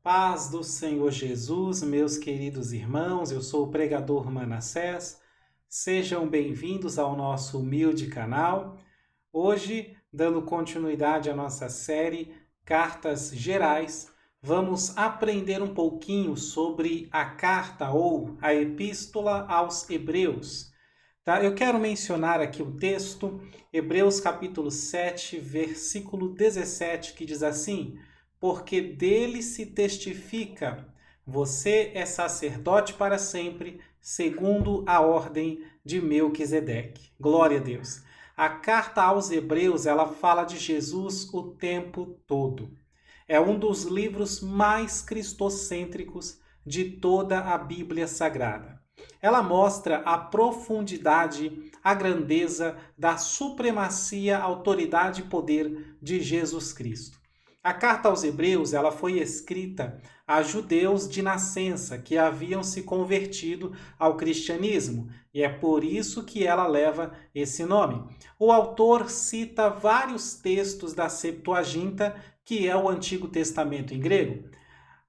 Paz do Senhor Jesus, meus queridos irmãos, eu sou o pregador Manassés. Sejam bem-vindos ao nosso humilde canal. Hoje, dando continuidade à nossa série Cartas Gerais, vamos aprender um pouquinho sobre a carta ou a Epístola aos Hebreus. Tá? Eu quero mencionar aqui o texto, Hebreus capítulo 7, versículo 17, que diz assim: porque dele se testifica, você é sacerdote para sempre, segundo a ordem de Melquisedeque. Glória a Deus. A carta aos Hebreus, ela fala de Jesus o tempo todo. É um dos livros mais cristocêntricos de toda a Bíblia Sagrada. Ela mostra a profundidade, a grandeza da supremacia, autoridade e poder de Jesus Cristo. A carta aos Hebreus, ela foi escrita a judeus de nascença que haviam se convertido ao cristianismo, e é por isso que ela leva esse nome. O autor cita vários textos da Septuaginta, que é o Antigo Testamento em grego.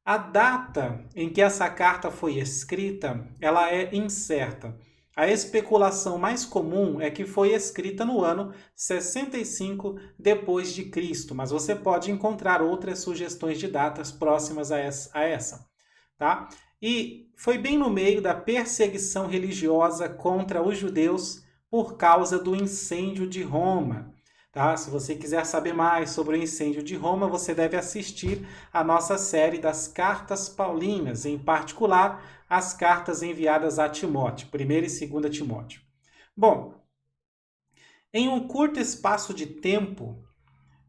A data em que essa carta foi escrita, ela é incerta. A especulação mais comum é que foi escrita no ano 65 depois de Cristo, mas você pode encontrar outras sugestões de datas próximas a essa, tá? E foi bem no meio da perseguição religiosa contra os judeus por causa do incêndio de Roma. Tá? Se você quiser saber mais sobre o incêndio de Roma, você deve assistir a nossa série das Cartas Paulinas, em particular as cartas enviadas a Timóteo, 1ª e 2ª Timóteo. Bom, em um curto espaço de tempo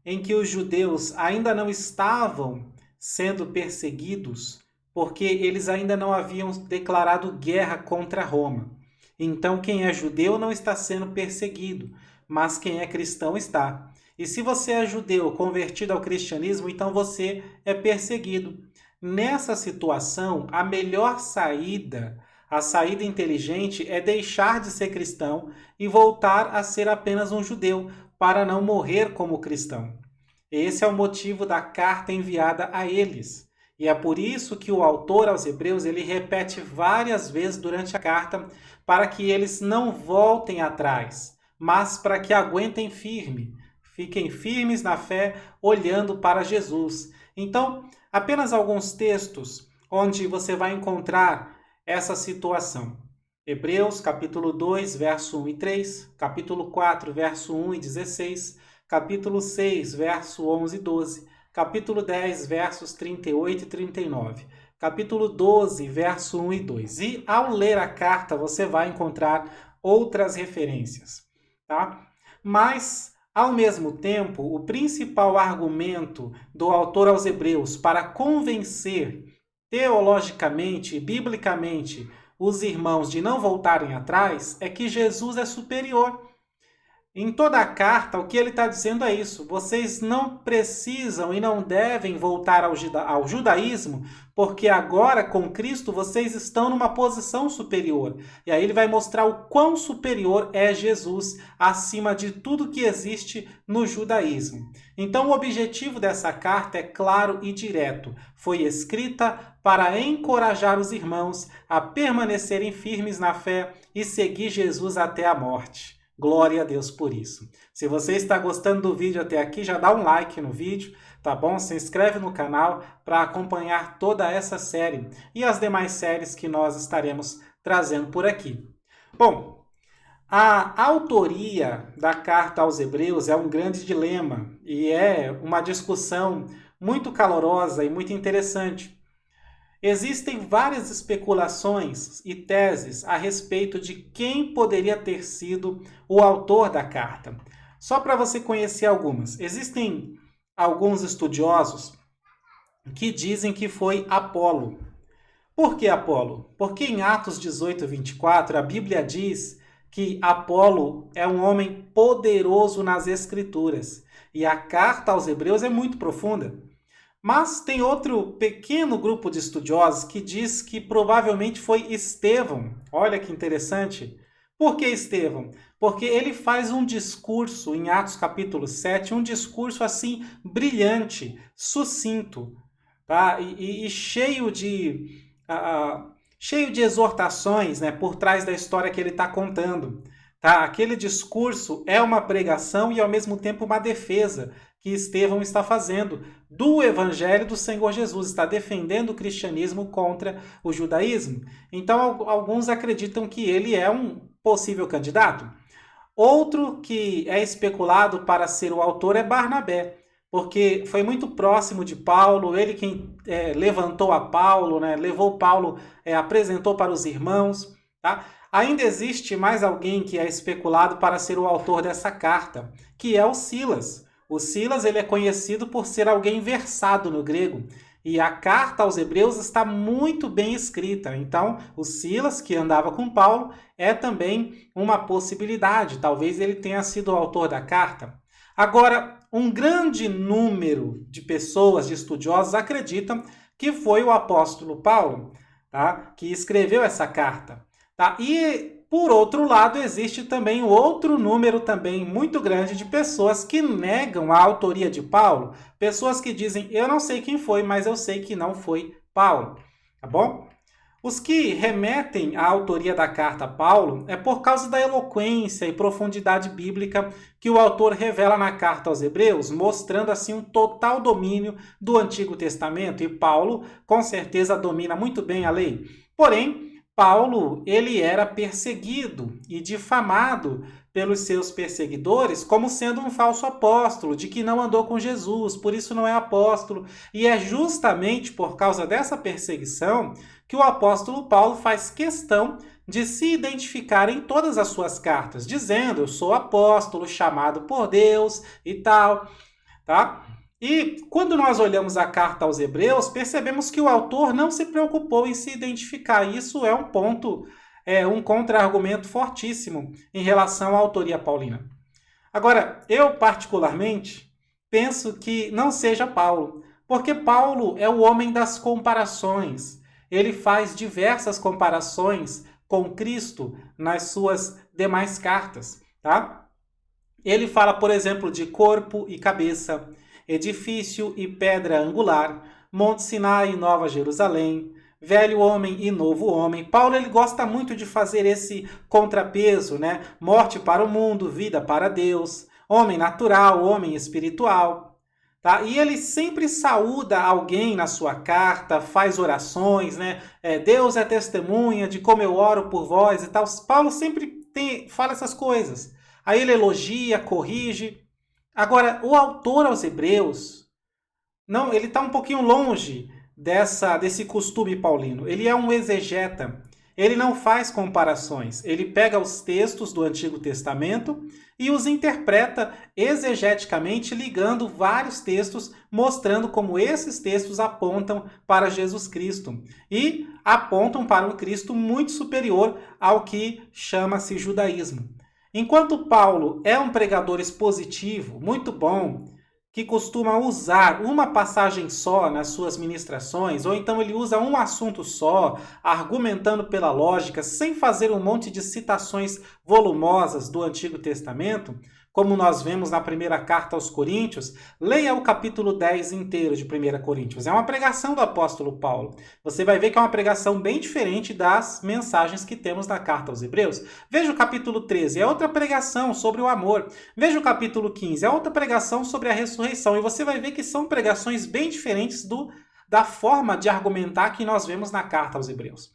em que os judeus ainda não estavam sendo perseguidos, porque eles ainda não haviam declarado guerra contra Roma. Então, quem é judeu não está sendo perseguido, mas quem é cristão está. E se você é judeu convertido ao cristianismo, então você é perseguido. Nessa situação, a melhor saída, a saída inteligente, é deixar de ser cristão e voltar a ser apenas um judeu, para não morrer como cristão. Esse é o motivo da carta enviada a eles. E é por isso que o autor aos Hebreus ele repete várias vezes durante a carta para que eles não voltem atrás, mas para que aguentem firme, fiquem firmes na fé, olhando para Jesus. Então, apenas alguns textos onde você vai encontrar essa situação. Hebreus, capítulo 2, verso 1 e 3, capítulo 4, verso 1 e 16, capítulo 6, verso 11 e 12, capítulo 10, versos 38 e 39, capítulo 12, verso 1 e 2. E ao ler a carta, você vai encontrar outras referências, tá? Mas, ao mesmo tempo, o principal argumento do autor aos Hebreus para convencer teologicamente e biblicamente os irmãos de não voltarem atrás é que Jesus é superior. Em toda a carta, o que ele está dizendo é isso. Vocês não precisam e não devem voltar ao judaísmo, porque agora, com Cristo, vocês estão numa posição superior. E aí ele vai mostrar o quão superior é Jesus acima de tudo que existe no judaísmo. Então, o objetivo dessa carta é claro e direto. Foi escrita para encorajar os irmãos a permanecerem firmes na fé e seguir Jesus até a morte. Glória a Deus por isso. Se você está gostando do vídeo até aqui, já dá um like no vídeo, tá bom? Se inscreve no canal para acompanhar toda essa série e as demais séries que nós estaremos trazendo por aqui. Bom, a autoria da carta aos Hebreus é um grande dilema e é uma discussão muito calorosa e muito interessante. Existem várias especulações e teses a respeito de quem poderia ter sido o autor da carta. Só para você conhecer algumas. Existem alguns estudiosos que dizem que foi Apolo. Por que Apolo? Porque em Atos 18, 24, a Bíblia diz que Apolo é um homem poderoso nas Escrituras. E a carta aos Hebreus é muito profunda. Mas tem outro pequeno grupo de estudiosos que diz que provavelmente foi Estevão. Olha que interessante. Por que Estevão? Porque ele faz um discurso em Atos capítulo 7, um discurso assim brilhante, sucinto. tá? E cheio de exortações, né, por trás da história que ele está contando. Tá? Aquele discurso é uma pregação e, ao mesmo tempo, uma defesa que Estevão está fazendo do Evangelho do Senhor Jesus, está defendendo o cristianismo contra o judaísmo. Então, alguns acreditam que ele é um possível candidato. Outro que é especulado para ser o autor é Barnabé, porque foi muito próximo de Paulo, ele quem levantou a Paulo, né, levou Paulo, apresentou para os irmãos. Tá? Ainda existe mais alguém que é especulado para ser o autor dessa carta, que é o Silas. O Silas ele é conhecido por ser alguém versado no grego, e a carta aos Hebreus está muito bem escrita. Então, o Silas, que andava com Paulo, é também uma possibilidade. Talvez ele tenha sido o autor da carta. Agora, um grande número de pessoas, de estudiosos, acreditam que foi o apóstolo Paulo, tá, que escreveu essa carta. Tá? E, por outro lado, existe também outro número também muito grande de pessoas que negam a autoria de Paulo. Pessoas que dizem, eu não sei quem foi, mas eu sei que não foi Paulo. Tá bom? Os que remetem à autoria da carta a Paulo é por causa da eloquência e profundidade bíblica que o autor revela na carta aos Hebreus, mostrando assim um total domínio do Antigo Testamento. E Paulo, com certeza, domina muito bem a lei. Porém, Paulo, ele era perseguido e difamado pelos seus perseguidores como sendo um falso apóstolo, de que não andou com Jesus, por isso não é apóstolo. E é justamente por causa dessa perseguição que o apóstolo Paulo faz questão de se identificar em todas as suas cartas, dizendo, eu sou apóstolo, chamado por Deus e tal, tá? E quando nós olhamos a carta aos Hebreus, percebemos que o autor não se preocupou em se identificar. Isso é um ponto, um contra-argumento fortíssimo em relação à autoria paulina. Agora, eu particularmente penso que não seja Paulo, porque Paulo é o homem das comparações. Ele faz diversas comparações com Cristo nas suas demais cartas, tá? Ele fala, por exemplo, de corpo e cabeça, edifício e pedra angular, Monte Sinai e Nova Jerusalém, velho homem e novo homem. Paulo ele gosta muito de fazer esse contrapeso, né? Morte para o mundo, vida para Deus, homem natural, homem espiritual. Tá? E ele sempre saúda alguém na sua carta, faz orações, né? Deus é testemunha de como eu oro por vós e tal. Paulo sempre fala essas coisas. Aí ele elogia, corrige. Agora, o autor aos Hebreus, não, ele está um pouquinho longe desse costume paulino. Ele é um exegeta. Ele não faz comparações. Ele pega os textos do Antigo Testamento e os interpreta exegeticamente, ligando vários textos, mostrando como esses textos apontam para Jesus Cristo. E apontam para um Cristo muito superior ao que chama-se judaísmo. Enquanto Paulo é um pregador expositivo, muito bom, que costuma usar uma passagem só nas suas ministrações, ou então ele usa um assunto só, argumentando pela lógica, sem fazer um monte de citações volumosas do Antigo Testamento, como nós vemos na primeira carta aos Coríntios, leia o capítulo 10 inteiro de 1 Coríntios. É uma pregação do apóstolo Paulo. Você vai ver que é uma pregação bem diferente das mensagens que temos na carta aos Hebreus. Veja o capítulo 13, é outra pregação sobre o amor. Veja o capítulo 15, é outra pregação sobre a ressurreição. E você vai ver que são pregações bem diferentes da forma de argumentar que nós vemos na carta aos Hebreus.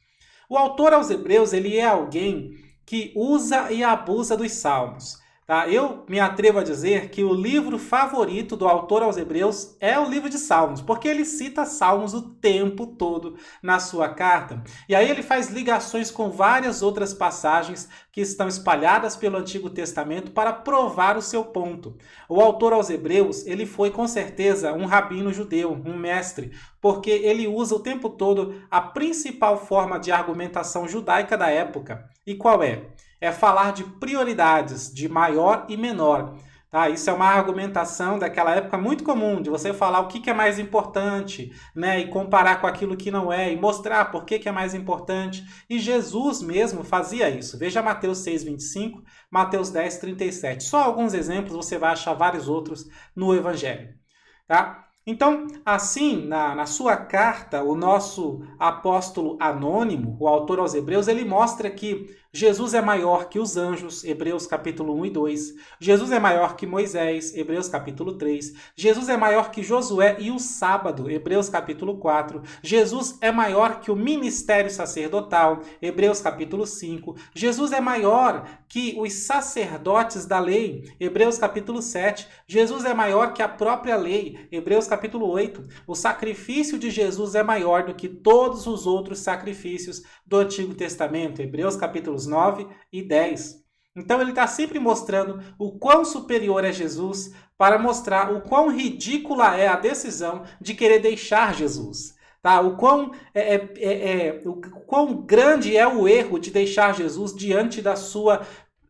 O autor aos Hebreus, ele é alguém que usa e abusa dos salmos. Tá? Eu me atrevo a dizer que o livro favorito do autor aos Hebreus é o livro de Salmos, porque ele cita Salmos o tempo todo na sua carta. E aí ele faz ligações com várias outras passagens que estão espalhadas pelo Antigo Testamento para provar o seu ponto. O autor aos Hebreus, ele foi com certeza um rabino judeu, um mestre, porque ele usa o tempo todo a principal forma de argumentação judaica da época. E qual é? É falar de prioridades, de maior e menor. Tá? Isso é uma argumentação daquela época muito comum, de você falar o que é mais importante, né? E comparar com aquilo que não é, e mostrar por que é mais importante. E Jesus mesmo fazia isso. Veja Mateus 6,25, Mateus 10,37. Só alguns exemplos, você vai achar vários outros no Evangelho. Tá? Então, assim, na sua carta, o nosso apóstolo anônimo, o autor aos Hebreus, ele mostra que Jesus é maior que os anjos, Hebreus capítulo 1 e 2. Jesus é maior que Moisés, Hebreus capítulo 3. Jesus é maior que Josué e o sábado, Hebreus capítulo 4. Jesus é maior que o ministério sacerdotal, Hebreus capítulo 5. Jesus é maior que os sacerdotes da lei, Hebreus capítulo 7. Jesus é maior que a própria lei, Hebreus capítulo 8. O sacrifício de Jesus é maior do que todos os outros sacrifícios do Antigo Testamento, Hebreus capítulos 9 e 10. Então ele está sempre mostrando o quão superior é Jesus para mostrar o quão ridícula é a decisão de querer deixar Jesus. Tá? O quão grande é o erro de deixar Jesus diante da sua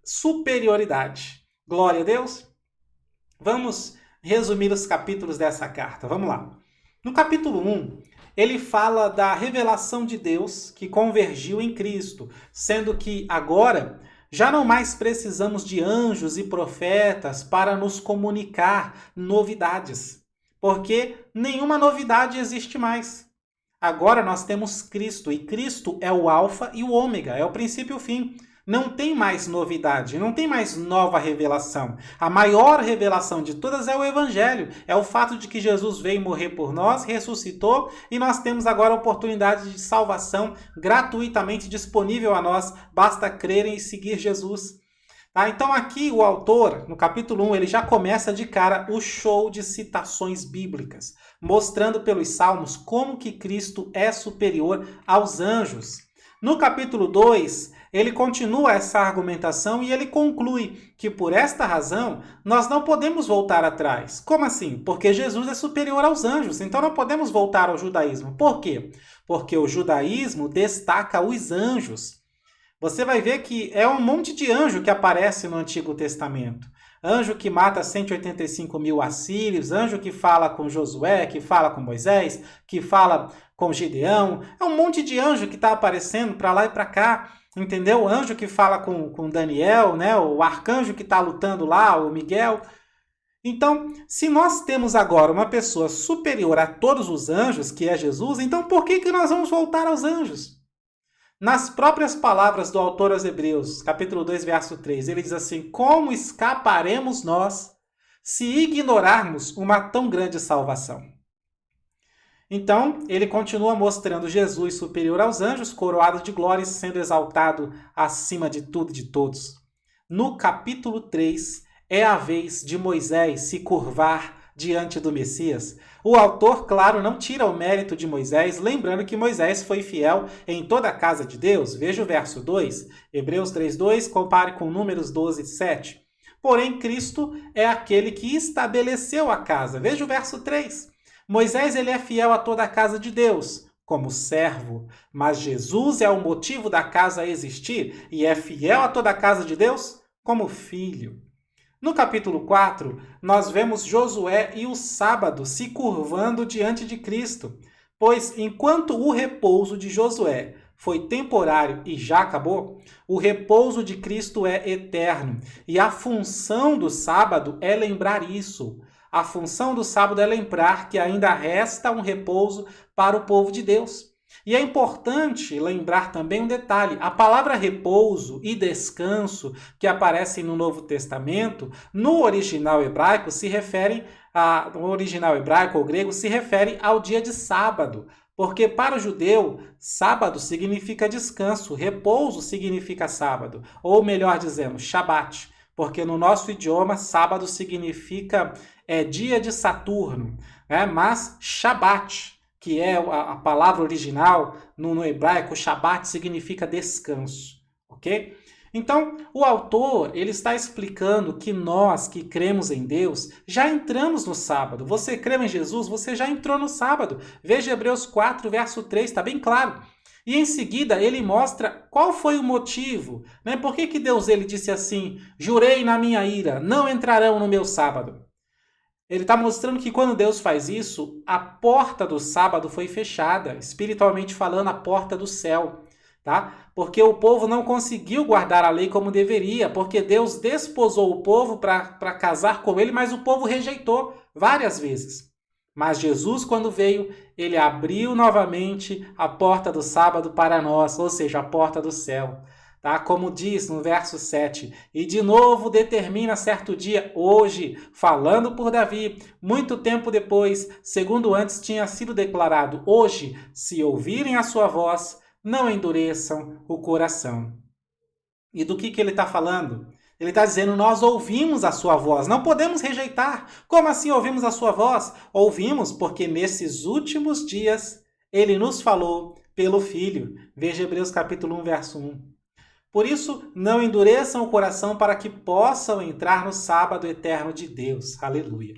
superioridade. Glória a Deus. Vamos resumir os capítulos dessa carta. Vamos lá. No capítulo 1, ele fala da revelação de Deus que convergiu em Cristo, sendo que agora já não mais precisamos de anjos e profetas para nos comunicar novidades, porque nenhuma novidade existe mais. Agora nós temos Cristo, e Cristo é o alfa e o ômega, é o princípio e o fim. Não tem mais novidade, não tem mais nova revelação. A maior revelação de todas é o Evangelho. É o fato de que Jesus veio morrer por nós, ressuscitou e nós temos agora a oportunidade de salvação gratuitamente disponível a nós. Basta crerem e seguir Jesus. Tá? Então aqui o autor, no capítulo 1, ele já começa de cara o show de citações bíblicas, mostrando pelos salmos como que Cristo é superior aos anjos. No capítulo 2, ele continua essa argumentação e ele conclui que por esta razão nós não podemos voltar atrás. Como assim? Porque Jesus é superior aos anjos, então não podemos voltar ao judaísmo. Por quê? Porque o judaísmo destaca os anjos. Você vai ver que é um monte de anjo que aparece no Antigo Testamento. Anjo que mata 185 mil assírios, anjo que fala com Josué, que fala com Moisés, que fala com Gideão. É um monte de anjo que está aparecendo para lá e para cá. Entendeu? O anjo que fala com Daniel, né? O arcanjo que está lutando lá, o Miguel. Então, se nós temos agora uma pessoa superior a todos os anjos, que é Jesus, então por que nós vamos voltar aos anjos? Nas próprias palavras do autor aos Hebreus, capítulo 2, verso 3, ele diz assim: como escaparemos nós se ignorarmos uma tão grande salvação? Então, ele continua mostrando Jesus superior aos anjos, coroado de glória e sendo exaltado acima de tudo e de todos. No capítulo 3, é a vez de Moisés se curvar diante do Messias. O autor, claro, não tira o mérito de Moisés, lembrando que Moisés foi fiel em toda a casa de Deus. Veja o verso 2, Hebreus 3:2, compare com Números 12:7. Porém, Cristo é aquele que estabeleceu a casa. Veja o verso 3. Moisés ele é fiel a toda a casa de Deus, como servo, mas Jesus é o motivo da casa existir e é fiel a toda a casa de Deus como filho. No capítulo 4, nós vemos Josué e o sábado se curvando diante de Cristo, pois enquanto o repouso de Josué foi temporário e já acabou, o repouso de Cristo é eterno, e a função do sábado é lembrar isso. A função do sábado é lembrar que ainda resta um repouso para o povo de Deus. E é importante lembrar também um detalhe: a palavra repouso e descanso que aparecem no Novo Testamento, no original hebraico se referem no original hebraico ou grego se refere ao dia de sábado, porque para o judeu, sábado significa descanso, repouso significa sábado, ou melhor dizendo, Shabat, porque no nosso idioma sábado significa dia de Saturno, né? Mas Shabat, que é a palavra original no hebraico, Shabat significa descanso, ok? Então, o autor ele está explicando que nós que cremos em Deus já entramos no sábado. Você crê em Jesus, você já entrou no sábado. Veja Hebreus 4, verso 3, está bem claro. E em seguida ele mostra qual foi o motivo, né? Por que Deus ele disse assim: jurei na minha ira, não entrarão no meu sábado. Ele está mostrando que quando Deus faz isso, a porta do sábado foi fechada, espiritualmente falando, a porta do céu. Tá? Porque o povo não conseguiu guardar a lei como deveria, porque Deus desposou o povo para casar com ele, mas o povo rejeitou várias vezes. Mas Jesus, quando veio, ele abriu novamente a porta do sábado para nós, ou seja, a porta do céu. Tá? Como diz no verso 7, e de novo determina certo dia, hoje, falando por Davi, muito tempo depois, segundo antes tinha sido declarado, hoje, se ouvirem a sua voz, não endureçam o coração. E do que ele está falando? Ele está dizendo, nós ouvimos a sua voz, não podemos rejeitar. Como assim ouvimos a sua voz? Ouvimos porque nesses últimos dias ele nos falou pelo Filho. Veja Hebreus capítulo 1, verso 1. Por isso, não endureçam o coração para que possam entrar no sábado eterno de Deus. Aleluia.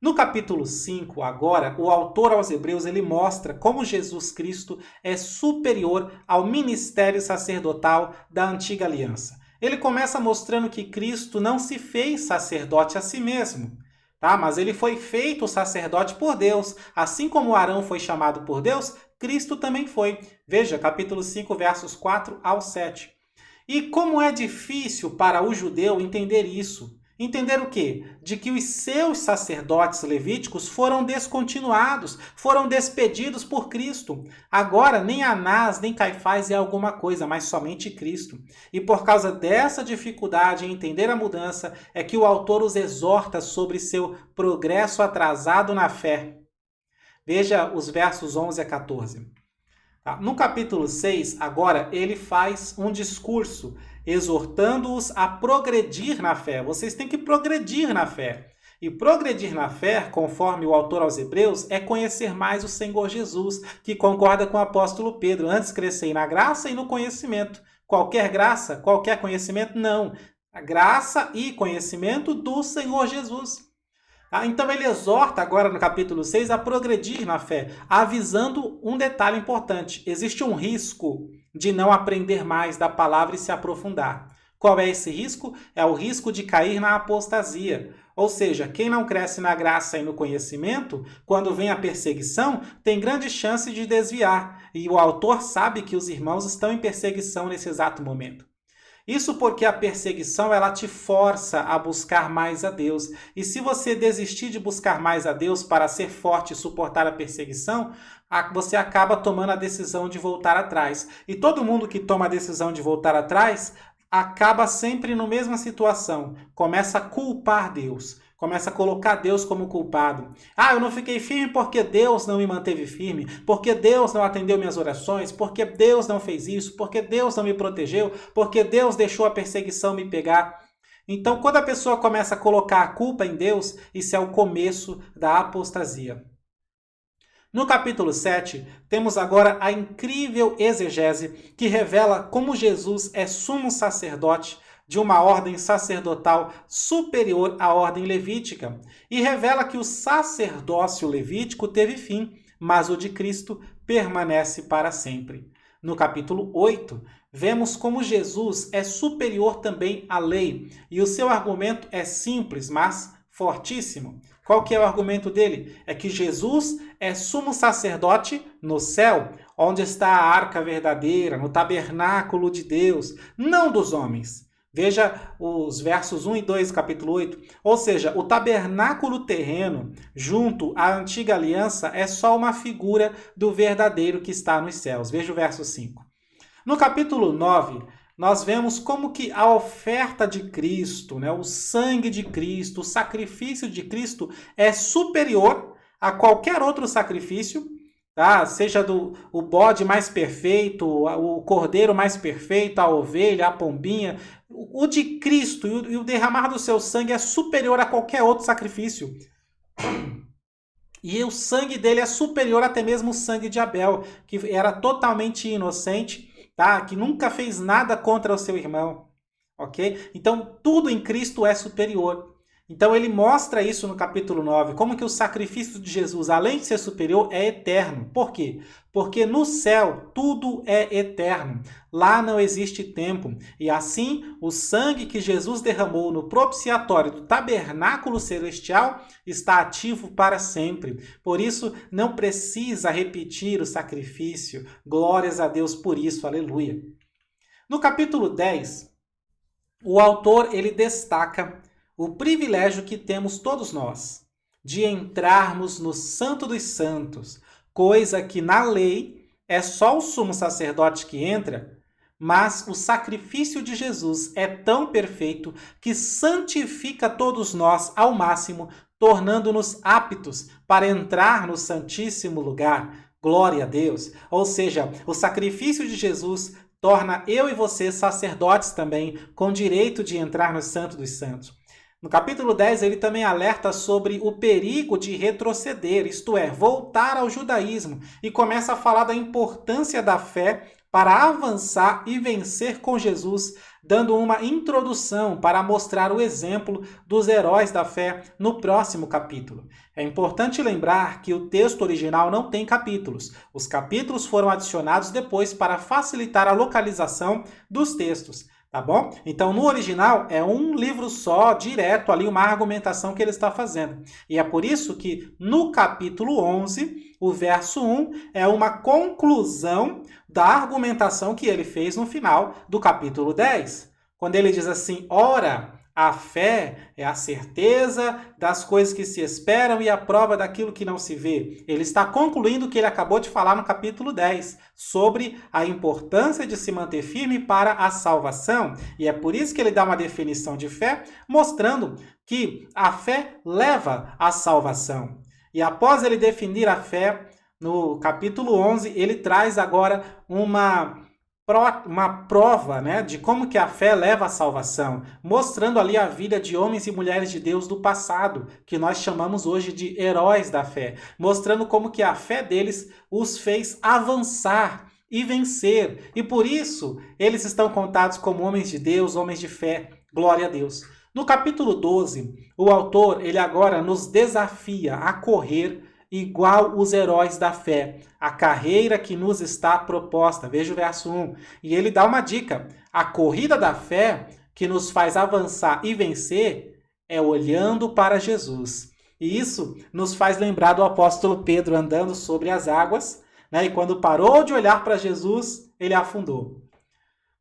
No capítulo 5, agora, o autor aos Hebreus ele mostra como Jesus Cristo é superior ao ministério sacerdotal da antiga aliança. Ele começa mostrando que Cristo não se fez sacerdote a si mesmo, tá? Mas ele foi feito sacerdote por Deus. Assim como Arão foi chamado por Deus, Cristo também foi. Veja, capítulo 5, versos 4 ao 7. E como é difícil para o judeu entender isso. Entender o quê? De que os seus sacerdotes levíticos foram descontinuados, foram despedidos por Cristo. Agora, nem Anás, nem Caifás é alguma coisa, mas somente Cristo. E por causa dessa dificuldade em entender a mudança, é que o autor os exorta sobre seu progresso atrasado na fé. Veja os versos 11 a 14. No capítulo 6, agora, ele faz um discurso exortando-os a progredir na fé. Vocês têm que progredir na fé. E progredir na fé, conforme o autor aos Hebreus, é conhecer mais o Senhor Jesus, que concorda com o apóstolo Pedro. Antes crescei na graça e no conhecimento. Qualquer graça, qualquer conhecimento, não. A graça e conhecimento do Senhor Jesus. Então ele exorta agora no capítulo 6 a progredir na fé, avisando um detalhe importante. Existe um risco de não aprender mais da palavra e se aprofundar. Qual é esse risco? É o risco de cair na apostasia. Ou seja, quem não cresce na graça e no conhecimento, quando vem a perseguição, tem grande chance de desviar. E o autor sabe que os irmãos estão em perseguição nesse exato momento. Isso porque a perseguição ela te força a buscar mais a Deus. E se você desistir de buscar mais a Deus para ser forte e suportar a perseguição, você acaba tomando a decisão de voltar atrás. E todo mundo que toma a decisão de voltar atrás acaba sempre na mesma situação. Começa a culpar Deus. Começa a colocar Deus como culpado. Eu não fiquei firme porque Deus não me manteve firme, porque Deus não atendeu minhas orações, porque Deus não fez isso, porque Deus não me protegeu, porque Deus deixou a perseguição me pegar. Então, quando a pessoa começa a colocar a culpa em Deus, isso é o começo da apostasia. No capítulo 7, temos agora a incrível exegese que revela como Jesus é sumo sacerdote de uma ordem sacerdotal superior à ordem levítica, e revela que o sacerdócio levítico teve fim, mas o de Cristo permanece para sempre. No capítulo 8, vemos como Jesus é superior também à lei, e o seu argumento é simples, mas fortíssimo. Qual que é o argumento dele? É que Jesus é sumo sacerdote no céu, onde está a arca verdadeira, no tabernáculo de Deus, não dos homens. Veja os versos 1 e 2 do capítulo 8. Ou seja, o tabernáculo terreno, junto à antiga aliança, é só uma figura do verdadeiro que está nos céus. Veja o verso 5. No capítulo 9, nós vemos como que a oferta de Cristo, o sangue de Cristo, o sacrifício de Cristo é superior a qualquer outro sacrifício, tá? Seja o bode mais perfeito, o cordeiro mais perfeito, a ovelha, a pombinha. O de Cristo e o derramar do seu sangue é superior a qualquer outro sacrifício. E o sangue dele é superior até mesmo o sangue de Abel, que era totalmente inocente, tá? Que nunca fez nada contra o seu irmão. Ok? Então, tudo em Cristo é superior. Então ele mostra isso no capítulo 9, como que o sacrifício de Jesus, além de ser superior, é eterno. Por quê? Porque no céu tudo é eterno. Lá não existe tempo. E assim, o sangue que Jesus derramou no propiciatório do tabernáculo celestial está ativo para sempre. Por isso, não precisa repetir o sacrifício. Glórias a Deus por isso. Aleluia. No capítulo 10, o autor ele destaca o privilégio que temos todos nós. de entrarmos no Santo dos Santos, coisa que na lei é só o sumo sacerdote que entra, mas o sacrifício de Jesus é tão perfeito que santifica todos nós ao máximo, tornando-nos aptos para entrar no Santíssimo Lugar. Glória a Deus! Ou seja, o sacrifício de Jesus torna eu e você sacerdotes também, com direito de entrar no Santo dos Santos. No capítulo 10, ele também alerta sobre o perigo de retroceder, isto é, voltar ao judaísmo, e começa a falar da importância da fé para avançar e vencer com Jesus, dando uma introdução para mostrar o exemplo dos heróis da fé no próximo capítulo. É importante lembrar que o texto original não tem capítulos. Os capítulos foram adicionados depois para facilitar a localização dos textos. Tá bom? Então, no original, é um livro só, direto ali, uma argumentação que ele está fazendo. E é por isso que, no capítulo 11, o verso 1 é uma conclusão da argumentação que ele fez no final do capítulo 10. Quando ele diz assim, ora, a fé é a certeza das coisas que se esperam e a prova daquilo que não se vê. Ele está concluindo o que ele acabou de falar no capítulo 10, sobre a importância de se manter firme para a salvação. E é por isso que ele dá uma definição de fé, mostrando que a fé leva à salvação. E após ele definir a fé, no capítulo 11, ele traz agora uma prova, né, de como que a fé leva à salvação, mostrando ali a vida de homens e mulheres de Deus do passado, que nós chamamos hoje de heróis da fé, mostrando como que a fé deles os fez avançar e vencer, e por isso eles estão contados como homens de Deus, homens de fé. Glória a Deus. No capítulo 12, o autor, ele agora nos desafia a correr igual os heróis da fé, a carreira que nos está proposta. Veja o verso 1. E ele dá uma dica. A corrida da fé que nos faz avançar e vencer é olhando para Jesus. E isso nos faz lembrar do apóstolo Pedro andando sobre as águas, né? E quando parou de olhar para Jesus, ele afundou.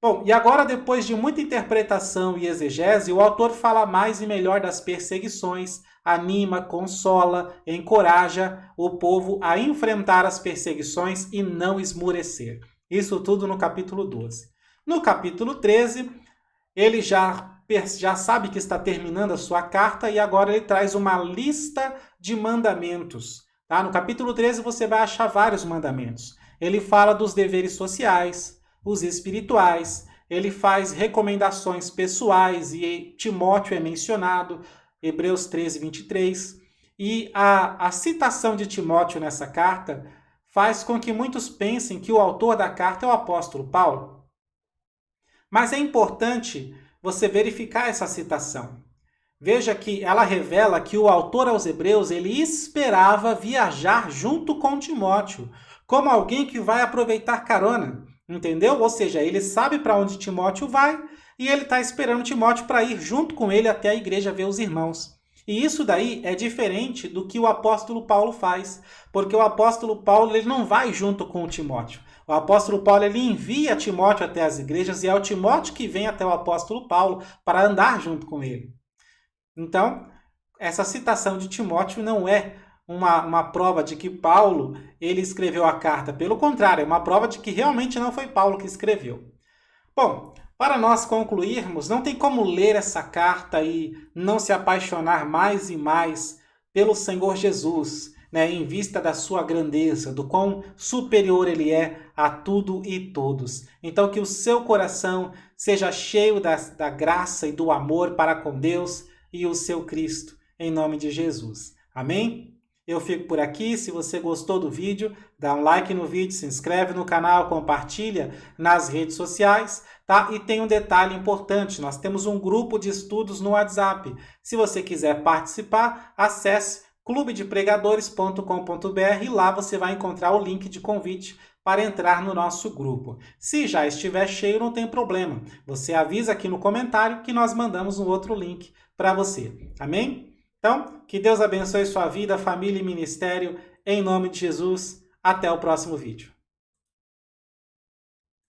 Bom, e agora, depois de muita interpretação e exegese, o autor fala mais e melhor das perseguições, anima, consola, encoraja o povo a enfrentar as perseguições e não esmurecer. Isso tudo no capítulo 12. No capítulo 13, ele já sabe que está terminando a sua carta e agora ele traz uma lista de mandamentos. Tá? No capítulo 13 você vai achar vários mandamentos. Ele fala dos deveres sociais, os espirituais, ele faz recomendações pessoais e Timóteo é mencionado, Hebreus 13, 23. E a citação de Timóteo nessa carta faz com que muitos pensem que o autor da carta é o apóstolo Paulo. Mas é importante você verificar essa citação. Veja que ela revela que o autor aos Hebreus ele esperava viajar junto com Timóteo, como alguém que vai aproveitar carona. Entendeu? Ou seja, ele sabe para onde Timóteo vai e ele está esperando Timóteo para ir junto com ele até a igreja ver os irmãos. E isso daí é diferente do que o apóstolo Paulo faz, porque o apóstolo Paulo ele não vai junto com o Timóteo. O apóstolo Paulo ele envia Timóteo até as igrejas e é o Timóteo que vem até o apóstolo Paulo para andar junto com ele. Então, essa citação de Timóteo não é uma prova de que Paulo ele escreveu a carta. Pelo contrário, é uma prova de que realmente não foi Paulo que escreveu. Bom, para nós concluirmos, não tem como ler essa carta e não se apaixonar mais e mais pelo Senhor Jesus, né, em vista da sua grandeza, do quão superior ele é a tudo e todos. Então, que o seu coração seja cheio da graça e do amor para com Deus e o seu Cristo, em nome de Jesus. Amém? Eu fico por aqui. Se você gostou do vídeo, dá um like no vídeo, se inscreve no canal, compartilha nas redes sociais, tá? E tem um detalhe importante, nós temos um grupo de estudos no WhatsApp. Se você quiser participar, acesse clubedepregadores.com.br e lá você vai encontrar o link de convite para entrar no nosso grupo. Se já estiver cheio, não tem problema. Você avisa aqui no comentário que nós mandamos um outro link para você. Amém? Então, que Deus abençoe sua vida, família e ministério, em nome de Jesus. Até o próximo vídeo.